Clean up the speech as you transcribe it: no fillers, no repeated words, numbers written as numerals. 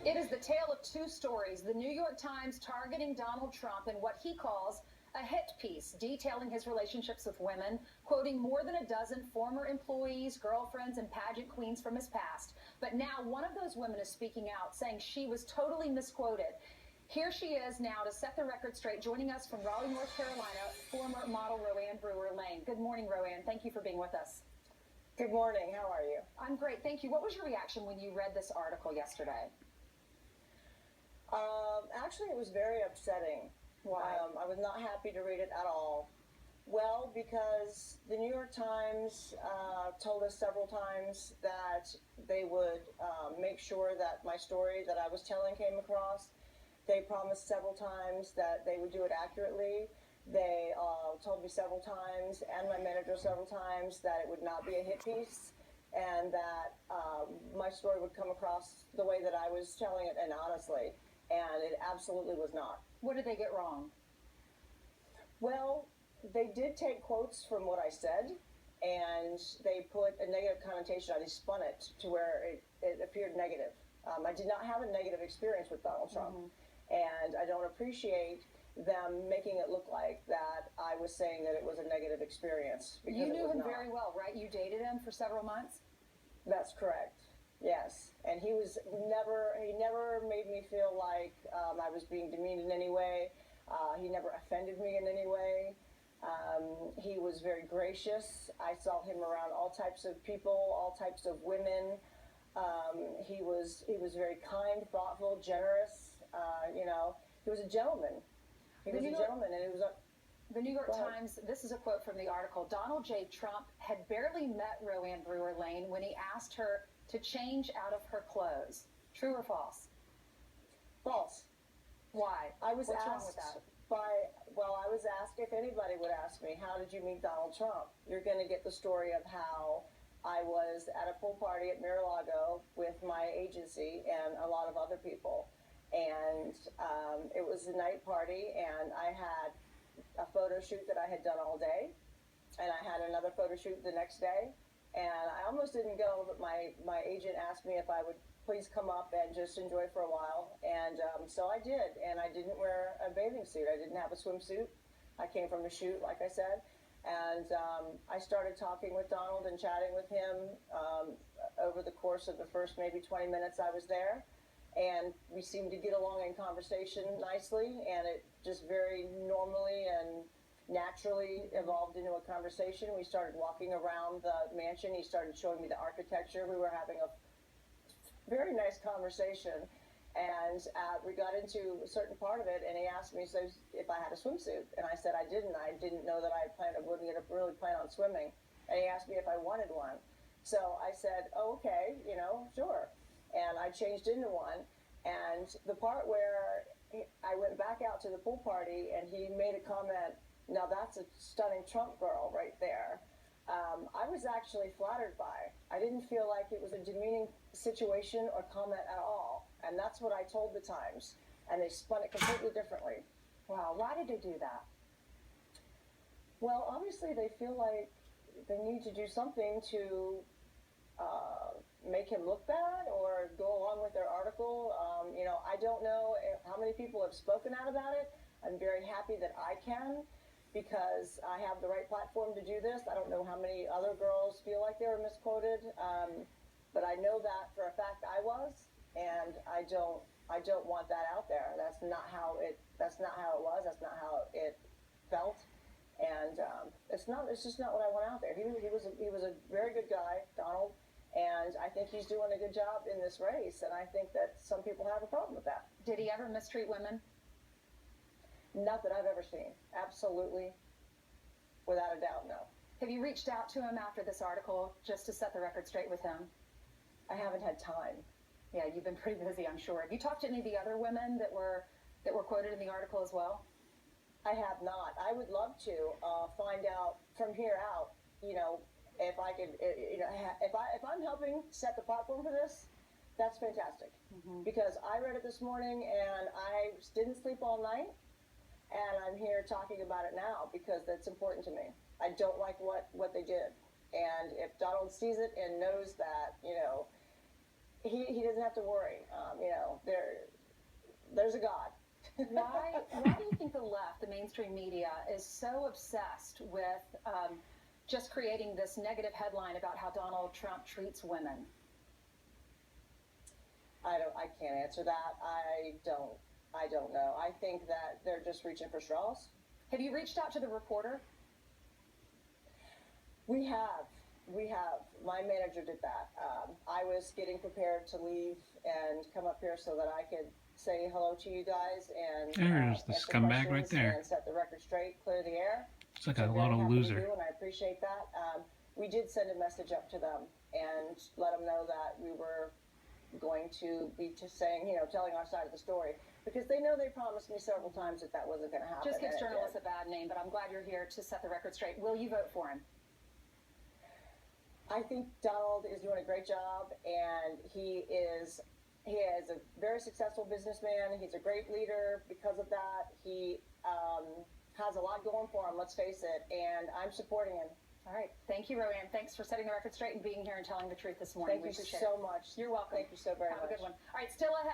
It is the tale of two stories. The New York Times targeting Donald Trump in what he calls a hit piece detailing his relationships with women, quoting more than a dozen former employees, girlfriends, and pageant queens from his past. But now one of those women is speaking out, saying she was totally misquoted. Here she is now to set the record straight, joining us from Raleigh, North Carolina, former model Roanne Brewer-Lane. Good morning, Roanne. Thank you for being with us. Good morning. How are you? I'm great, thank you. What was your reaction when you read this article yesterday? Actually, it was very upsetting. Why? I was not happy to read it at all. Well, because the New York Times told us several times that they would make sure that my story that I was telling came across. They promised several times that they would do it accurately. They told me several times, and my manager several times, that it would not be a hit piece, and that my story would come across the way that I was telling it, and honestly. And it absolutely was not. What did they get wrong? Well, they did take quotes from what I said, and they put a negative connotation on it. They spun it to where it appeared negative. I did not have a negative experience with Donald Trump, and I don't appreciate them making it look like that I was saying that it was a negative experience. You knew him very well, right? You dated him for several months? That's correct. Yes, and he never made me feel like I was being demeaned in any way. He never offended me in any way. He was very gracious. I saw him around all types of people, all types of women. He was very kind, thoughtful, generous. He was a gentleman. He was a gentleman, and it was a... The New York Times, this is a quote from the article, Donald J. Trump had barely met Roanne Brewer-Lane when he asked her to change out of her clothes. True or false? False. Why? What's wrong with that? I was asked if anybody would ask me, how did you meet Donald Trump? You're going to get the story of how I was at a pool party at Mar-a-Lago with my agency and a lot of other people. And it was a night party, and I had a photo shoot that I had done all day, and I had another photo shoot the next day, and I almost didn't go, but my agent asked me if I would please come up and just enjoy for a while, and so I did, and I didn't wear a bathing suit. I didn't have a swimsuit. I came from a shoot, like I said, and I started talking with Donald and chatting with him over the course of the first maybe 20 minutes I was there. And we seemed to get along in conversation nicely, and it just very normally and naturally evolved into a conversation. We started walking around the mansion. He started showing me the architecture. We were having a very nice conversation, and we got into a certain part of it, and he asked me if I had a swimsuit, and I said I didn't. I didn't know that I wouldn't really plan on swimming, and he asked me if I wanted one. So I said, oh, okay, sure. And I changed into one, and the part where I went back out to the pool party and he made a comment, now that's a stunning Trump girl right there, I was actually flattered by. I didn't feel like it was a demeaning situation or comment at all, and that's what I told the Times, and they spun it completely differently. Wow, why did they do that? Well, obviously they feel like they need to do something to make him look bad or go along with their article. I don't know how many people have spoken out about it. I'm very happy that I can, because I have the right platform to do this. I don't know how many other girls feel like they were misquoted, but I know that for a fact I was, and I don't want that out there. That's not how it was. That's not how it felt. And it's just not what I want out there. He was a very good guy, Donald, and I think he's doing a good job in this race, and I think that some people have a problem with that. Did he ever mistreat women? Not that I've ever seen. Absolutely, without a doubt, no. Have you reached out to him after this article just to set the record straight with him? I haven't had time. Yeah, you've been pretty busy, I'm sure. Have you talked to any of the other women that were quoted in the article as well? I have not. I would love to find out from here out, if I could, if I'm helping set the platform for this, that's fantastic. Because I read it this morning and I didn't sleep all night, and I'm here talking about it now because that's important to me. I don't like what they did, and if Donald sees it and knows that, he doesn't have to worry. You know, there's a God. Why do you think the left, the mainstream media, is so obsessed with just creating this negative headline about how Donald Trump treats women? I can't answer that. I don't know. I think that they're just reaching for straws. Have you reached out to the reporter? We have. My manager did that. I was getting prepared to leave and come up here so that I could say hello to you guys and There's the answer scumbag right questions there. and set the record straight, clear the air. It's like Which a I'm lot very of happy to loser. do, and I appreciate that. We did send a message up to them and let them know that we were going to be saying, you know, telling our side of the story, because they know they promised me several times that that wasn't going to happen. Just gives and it journalists did. a bad name, but I'm glad you're here to set the record straight. Will you vote for him? I think Donald is doing a great job, and he is a very successful businessman. He's a great leader because of that. He has a lot going for him, let's face it, and I'm supporting him. All right. Thank you, Roanne. Thanks for setting the record straight and being here and telling the truth this morning. Thank We you appreciate so it. much. You're welcome. Thank you so very Have much. a good one. All right, still ahead.